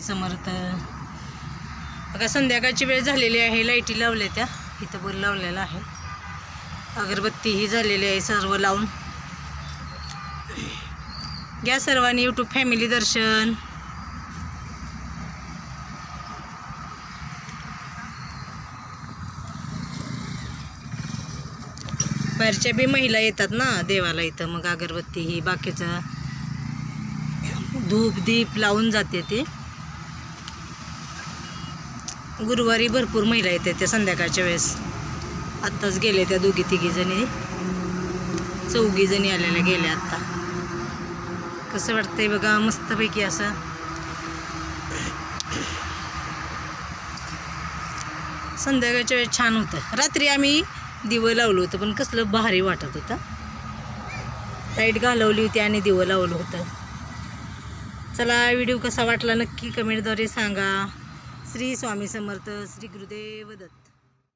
समर्थ. बघा संध्याकाळची वेळ झालेली आहे, लाईटी लावल्या त्या इथं बल लावलेला आहे, अगरबत्ती ही झालेली आहे सर्व लावून. घ्या सर्वांनी यूट्यूब फॅमिली दर्शन. बाहेरच्या बी महिला येतात ना देवाला इथं, मग अगरबत्ती ही बाकीचं धूप दीप लावून जाते ते. गुरुवारी भरपूर महिला येतात त्या संध्याकाळच्या वेळेस. आत्ताच गेले त्या दोघी तिघी जणी, 4 जणी आलेल्या गेल्या आत्ता. कसं वाटतंय बघा मस्तपैकी असं. संध्याकाळच्या वेळेस छान होतं. रात्री आम्ही दिवं लावलं होतं पण कसलं भारी वाटत होतं. लाईट घालवली होती आणि दिवं लावलं होतं. चला व्हिडिओ कसा वाटला नक्की कमेंटद्वारे सांगा. श्री स्वामी समर्थ, श्री गुरुदेव दत्त.